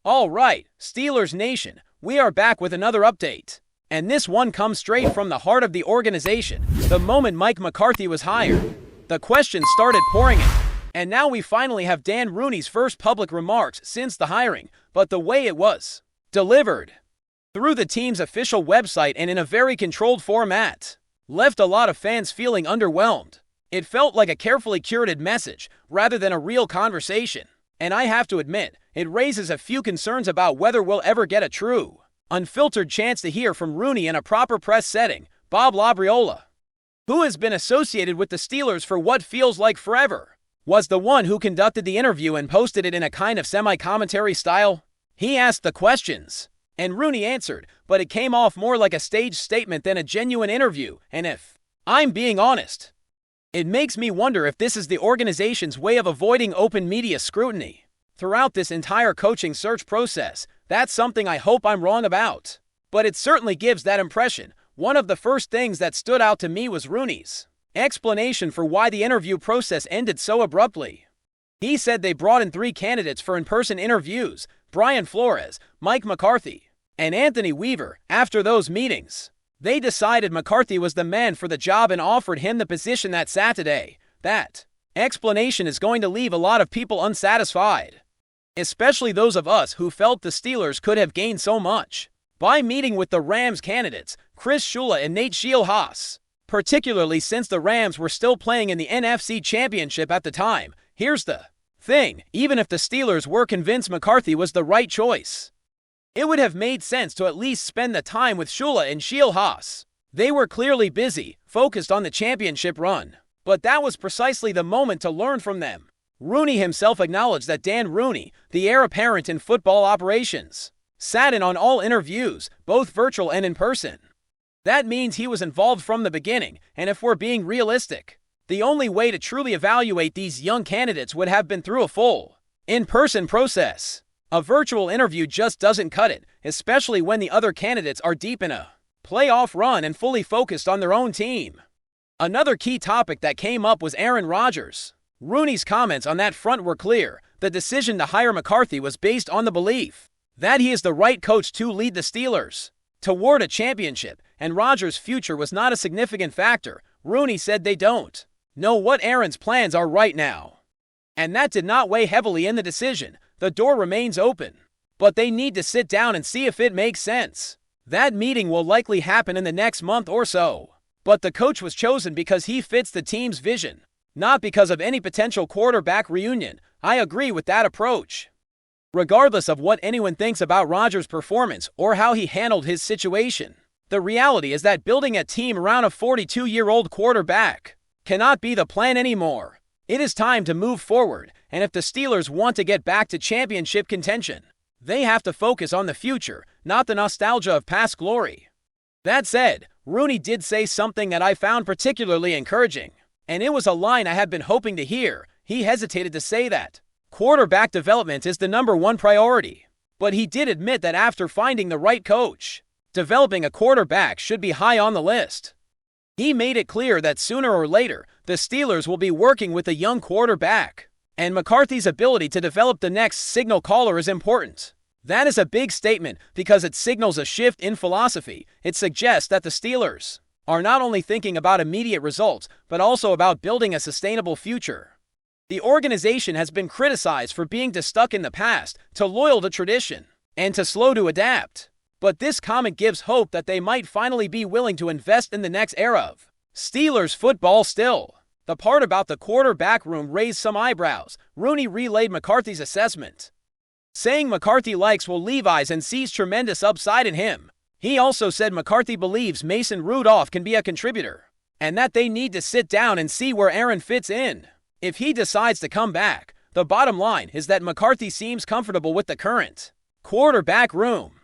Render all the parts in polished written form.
All right, Steelers Nation, we are back with another update. And this one comes straight from the heart of the organization. The moment Mike McCarthy was hired, the questions started pouring in. And now we finally have Dan Rooney's first public remarks since the hiring, but the way it was delivered through the team's official website and in a very controlled format left a lot of fans feeling underwhelmed. It felt like a carefully curated message rather than a real conversation. And I have to admit, it raises a few concerns about whether we'll ever get a true, unfiltered chance to hear from Rooney in a proper press setting. Bob Labriola, who has been associated with the Steelers for what feels like forever, was the one who conducted the interview and posted it in a kind of semi-commentary style. He asked the questions, and Rooney answered, but it came off more like a staged statement than a genuine interview, and if I'm being honest, it makes me wonder if this is the organization's way of avoiding open media scrutiny throughout this entire coaching search process. That's something I hope I'm wrong about, but it certainly gives that impression. One of the first things that stood out to me was Rooney's explanation for why the interview process ended so abruptly. He said they brought in 3 candidates for in-person interviews: Brian Flores, Mike McCarthy, and Anthony Weaver. After those meetings, they decided McCarthy was the man for the job and offered him the position that Saturday. That explanation is going to leave a lot of people unsatisfied, especially those of us who felt the Steelers could have gained so much by meeting with the Rams candidates, Chris Shula and Nate Scheelhaase, particularly since the Rams were still playing in the NFC Championship at the time. Here's the thing, even if the Steelers were convinced McCarthy was the right choice, it would have made sense to at least spend the time with Shula and Scheelhaase. They were clearly busy, focused on the championship run, but that was precisely the moment to learn from them. Rooney himself acknowledged that Dan Rooney, the heir apparent in football operations, sat in on all interviews, both virtual and in person. That means he was involved from the beginning, and if we're being realistic, the only way to truly evaluate these young candidates would have been through a full, in-person process. A virtual interview just doesn't cut it, especially when the other candidates are deep in a playoff run and fully focused on their own team. Another key topic that came up was Aaron Rodgers. Rooney's comments on that front were clear. The decision to hire McCarthy was based on the belief that he is the right coach to lead the Steelers toward a championship, and Rodgers' future was not a significant factor. Rooney said they don't know what Aaron's plans are right now, and that did not weigh heavily in the decision. The door remains open, but they need to sit down and see if it makes sense. That meeting will likely happen in the next month or so, but the coach was chosen because he fits the team's vision, not because of any potential quarterback reunion. I agree with that approach. Regardless of what anyone thinks about Rodgers' performance or how he handled his situation, the reality is that building a team around a 42-year-old quarterback cannot be the plan anymore. It is time to move forward, and if the Steelers want to get back to championship contention, they have to focus on the future, not the nostalgia of past glory. That said, Rooney did say something that I found particularly encouraging, and it was a line I had been hoping to hear. He hesitated to say that quarterback development is the #1 priority, but he did admit that after finding the right coach, developing a quarterback should be high on the list. He made it clear that sooner or later, the Steelers will be working with a young quarterback, and McCarthy's ability to develop the next signal caller is important. That is a big statement because it signals a shift in philosophy. It suggests that the Steelers are not only thinking about immediate results, but also about building a sustainable future. The organization has been criticized for being too stuck in the past, too loyal to tradition, and too slow to adapt. But this comment gives hope that they might finally be willing to invest in the next era of Steelers football. Still, the part about the quarterback room raised some eyebrows. Rooney relayed McCarthy's assessment, saying McCarthy likes Will Levis and sees tremendous upside in him. He also said McCarthy believes Mason Rudolph can be a contributor, and that they need to sit down and see where Aaron fits in if he decides to come back. The bottom line is that McCarthy seems comfortable with the current quarterback room,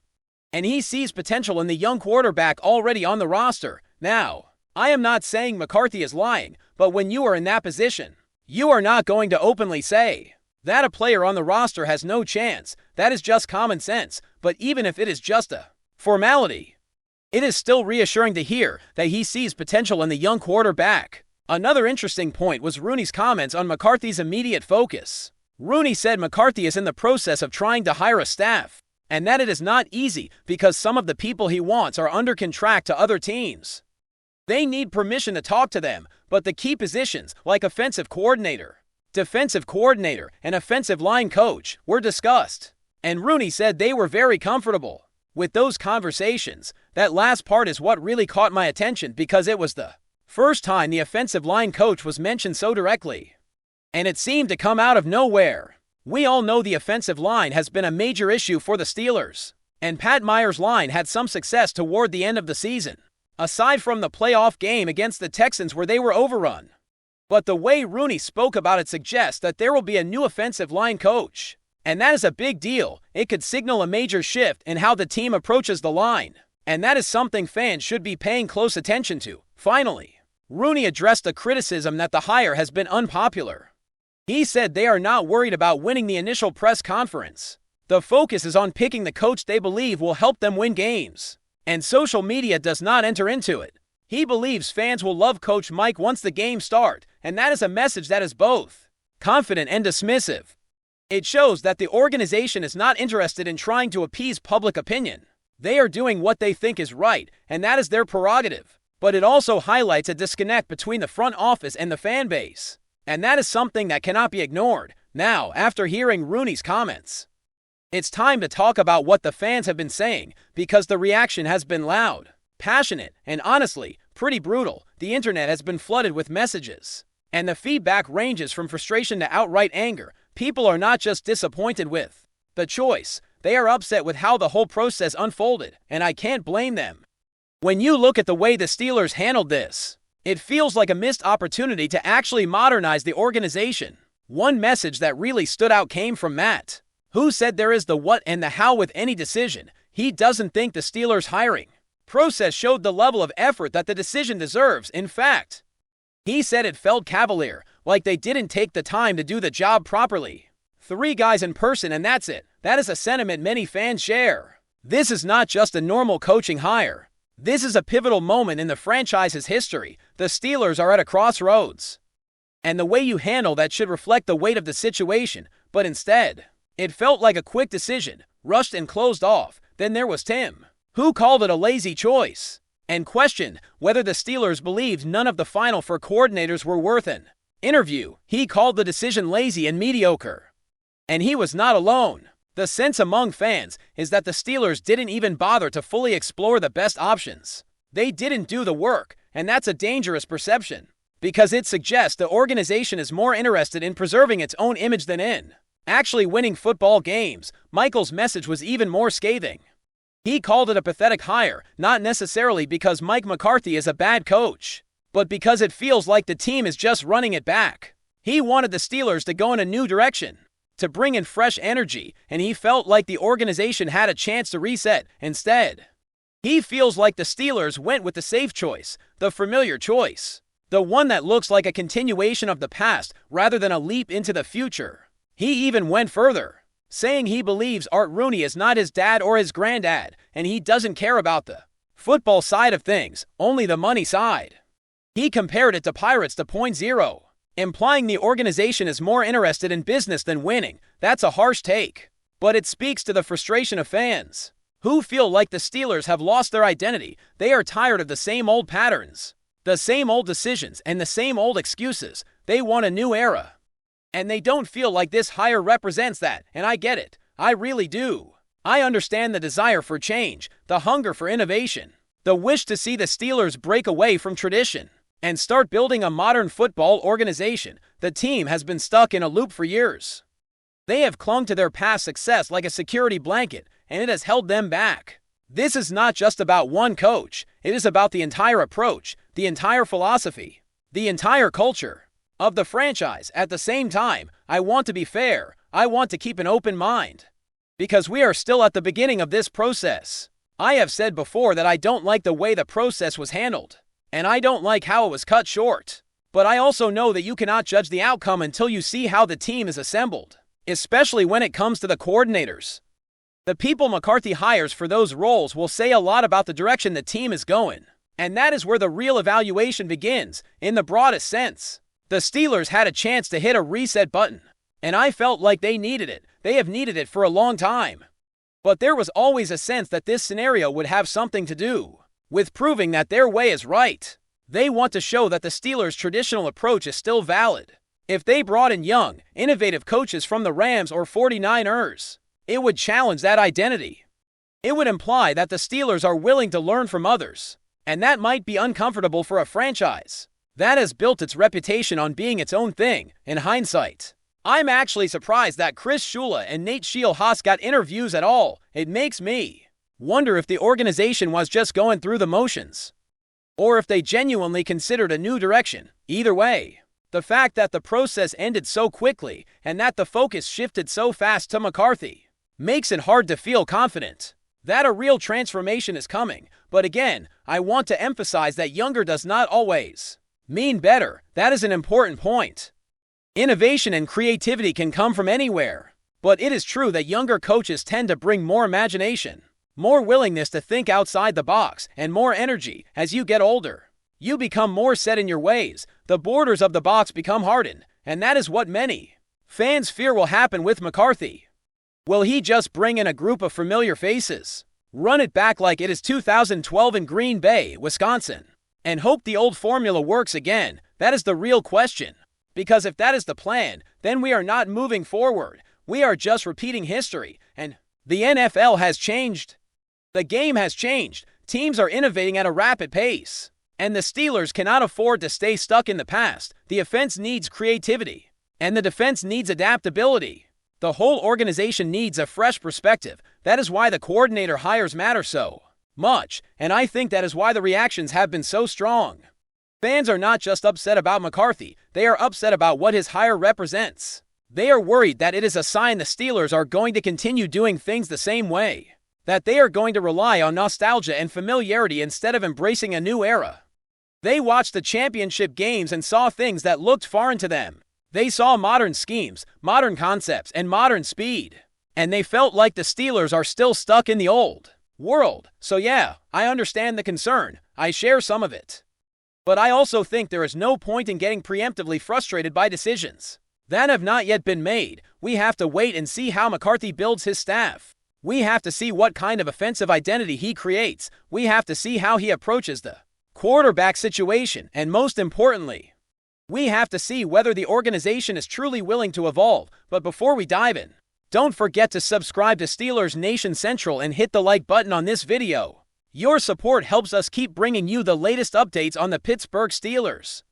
and he sees potential in the young quarterback already on the roster. Now, I am not saying McCarthy is lying, but when you are in that position, you are not going to openly say that a player on the roster has no chance. That is just common sense. But even if it is just a formality, it is still reassuring to hear that he sees potential in the young quarterback. Another interesting point was Rooney's comments on McCarthy's immediate focus. Rooney said McCarthy is in the process of trying to hire a staff, and that it is not easy because some of the people he wants are under contract to other teams. They need permission to talk to them, but the key positions, like offensive coordinator, defensive coordinator, and offensive line coach, were discussed. And Rooney said they were very comfortable with those conversations. That last part is what really caught my attention because it was the first time the offensive line coach was mentioned so directly. And it seemed to come out of nowhere. We all know the offensive line has been a major issue for the Steelers, and Pat Meyer's line had some success toward the end of the season, aside from the playoff game against the Texans where they were overrun. But the way Rooney spoke about it suggests that there will be a new offensive line coach, and that is a big deal. It could signal a major shift in how the team approaches the line, and that is something fans should be paying close attention to. Finally, Rooney addressed the criticism that the hire has been unpopular. He said they are not worried about winning the initial press conference. The focus is on picking the coach they believe will help them win games, and social media does not enter into it. He believes fans will love Coach Mike once the games start, and that is a message that is both confident and dismissive. It shows that the organization is not interested in trying to appease public opinion. They are doing what they think is right, and that is their prerogative. But it also highlights a disconnect between the front office and the fan base, and that is something that cannot be ignored. Now, after hearing Rooney's comments, it's time to talk about what the fans have been saying, because the reaction has been loud, passionate, and honestly, pretty brutal. The internet has been flooded with messages, and the feedback ranges from frustration to outright anger. People are not just disappointed with the choice, they are upset with how the whole process unfolded, and I can't blame them. When you look at the way the Steelers handled this, it feels like a missed opportunity to actually modernize the organization. One message that really stood out came from Matt, who said there is the what and the how with any decision. He doesn't think the Steelers' hiring process showed the level of effort that the decision deserves. In fact, he said it felt cavalier, like they didn't take the time to do the job properly. 3 guys in person and that's it. That is a sentiment many fans share. This is not just a normal coaching hire. This is a pivotal moment in the franchise's history. The Steelers are at a crossroads, and the way you handle that should reflect the weight of the situation, but instead, it felt like a quick decision, rushed and closed off. Then there was Tim, who called it a lazy choice, and questioned whether the Steelers believed none of the Final Four coordinators were worth an interview. He called the decision lazy and mediocre. And he was not alone. The sense among fans is that the Steelers didn't even bother to fully explore the best options. They didn't do the work, and that's a dangerous perception, because it suggests the organization is more interested in preserving its own image than in actually winning football games. Michael's message was even more scathing. He called it a pathetic hire, not necessarily because Mike McCarthy is a bad coach, but because it feels like the team is just running it back. He wanted the Steelers to go in a new direction, to bring in fresh energy, and he felt like the organization had a chance to reset. Instead, he feels like the Steelers went with the safe choice, the familiar choice, the one that looks like a continuation of the past rather than a leap into the future. He even went further, saying he believes Art Rooney is not his dad or his granddad, and he doesn't care about the football side of things, only the money side. He compared it to Pirates 2.0, implying the organization is more interested in business than winning. That's a harsh take, but it speaks to the frustration of fans, who feel like the Steelers have lost their identity. They are tired of the same old patterns, the same old decisions, and the same old excuses. They want a new era, and they don't feel like this hire represents that, and I get it. I really do. I understand the desire for change, the hunger for innovation, the wish to see the Steelers break away from tradition and start building a modern football organization. The team has been stuck in a loop for years. They have clung to their past success like a security blanket, and it has held them back. This is not just about one coach. It is about the entire approach, the entire philosophy, the entire culture of the franchise. At the same time, I want to be fair. I want to keep an open mind, because we are still at the beginning of this process. I have said before that I don't like the way the process was handled, and I don't like how it was cut short. But I also know that you cannot judge the outcome until you see how the team is assembled, especially when it comes to the coordinators. The people McCarthy hires for those roles will say a lot about the direction the team is going, and that is where the real evaluation begins. In the broadest sense, the Steelers had a chance to hit a reset button. And I felt like they needed it. They have needed it for a long time. But there was always a sense that this scenario would have something to do with proving that their way is right. They want to show that the Steelers' traditional approach is still valid. If they brought in young, innovative coaches from the Rams or 49ers, it would challenge that identity. It would imply that the Steelers are willing to learn from others, and that might be uncomfortable for a franchise that has built its reputation on being its own thing. In hindsight, I'm actually surprised that Chris Shula and Nate Scheelhaas got interviews at all. It makes me wonder if the organization was just going through the motions, or if they genuinely considered a new direction. Either way, the fact that the process ended so quickly and that the focus shifted so fast to McCarthy makes it hard to feel confident that a real transformation is coming. But again, I want to emphasize that younger does not always mean better. That is an important point. Innovation and creativity can come from anywhere, but it is true that younger coaches tend to bring more imagination, more willingness to think outside the box, and more energy. As you get older, you become more set in your ways. The borders of the box become hardened, and that is what many fans fear will happen with McCarthy. Will he just bring in a group of familiar faces, run it back like it is 2012 in Green Bay, Wisconsin, and hope the old formula works again? That is the real question. Because if that is the plan, then we are not moving forward. We are just repeating history, and the NFL has changed. The game has changed. Teams are innovating at a rapid pace, and the Steelers cannot afford to stay stuck in the past. The offense needs creativity, and the defense needs adaptability. The whole organization needs a fresh perspective. That is why the coordinator hires matter so much, and I think that is why the reactions have been so strong. Fans are not just upset about McCarthy, they are upset about what his hire represents. They are worried that it is a sign the Steelers are going to continue doing things the same way, that they are going to rely on nostalgia and familiarity instead of embracing a new era. They watched the championship games and saw things that looked foreign to them. They saw modern schemes, modern concepts, and modern speed, and they felt like the Steelers are still stuck in the old world. So yeah, I understand the concern. I share some of it. But I also think there is no point in getting preemptively frustrated by decisions that have not yet been made. We have to wait and see how McCarthy builds his staff. We have to see what kind of offensive identity he creates. We have to see how he approaches the quarterback situation. And most importantly, we have to see whether the organization is truly willing to evolve. But before we dive in, don't forget to subscribe to Steelers Nation Central and hit the like button on this video. Your support helps us keep bringing you the latest updates on the Pittsburgh Steelers.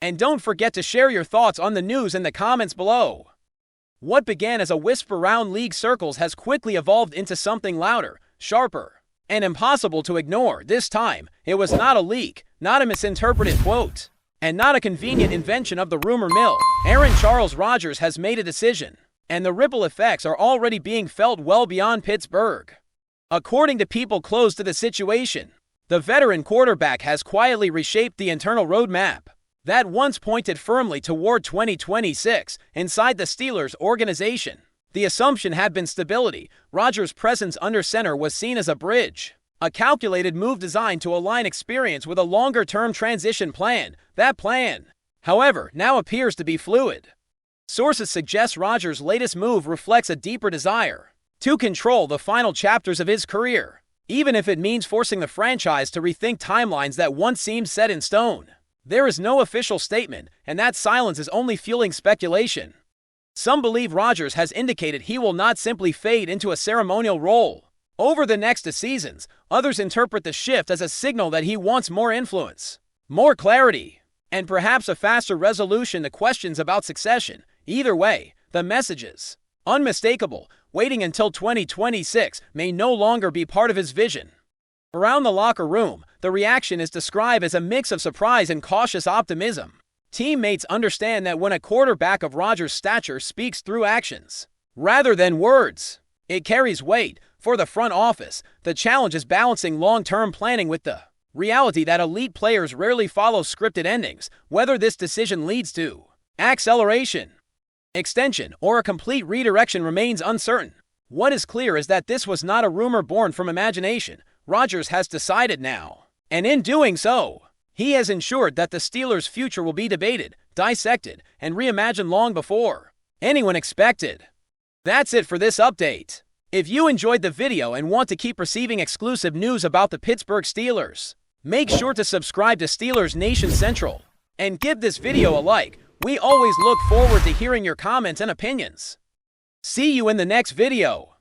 And don't forget to share your thoughts on the news in the comments below. What began as a whisper around league circles has quickly evolved into something louder, sharper, and impossible to ignore. This time, it was not a leak, not a misinterpreted quote, and not a convenient invention of the rumor mill. Aaron Charles Rodgers has made a decision, and the ripple effects are already being felt well beyond Pittsburgh. According to people close to the situation, the veteran quarterback has quietly reshaped the internal roadmap that once pointed firmly toward 2026 inside the Steelers organization. The assumption had been stability. Rodgers' presence under center was seen as a bridge, a calculated move designed to align experience with a longer-term transition plan. That plan, however, now appears to be fluid. Sources suggest Rodgers' latest move reflects a deeper desire to control the final chapters of his career, even if it means forcing the franchise to rethink timelines that once seemed set in stone. There is no official statement, and that silence is only fueling speculation. Some believe Rodgers has indicated he will not simply fade into a ceremonial role over the next 2 seasons. Others interpret the shift as a signal that he wants more influence, more clarity, and perhaps a faster resolution to questions about succession. Either way, the message is unmistakable. Waiting until 2026 may no longer be part of his vision. Around the locker room, the reaction is described as a mix of surprise and cautious optimism. Teammates understand that when a quarterback of Rodgers' stature speaks through actions, rather than words, it carries weight. For the front office, the challenge is balancing long-term planning with the reality that elite players rarely follow scripted endings. Whether this decision leads to acceleration, extension, or a complete redirection remains uncertain. What is clear is that this was not a rumor born from imagination. Rodgers has decided now, and in doing so, he has ensured that the Steelers' future will be debated, dissected, and reimagined long before anyone expected. That's it for this update. If you enjoyed the video and want to keep receiving exclusive news about the Pittsburgh Steelers, make sure to subscribe to Steelers Nation Central and give this video a like. We always look forward to hearing your comments and opinions. See you in the next video.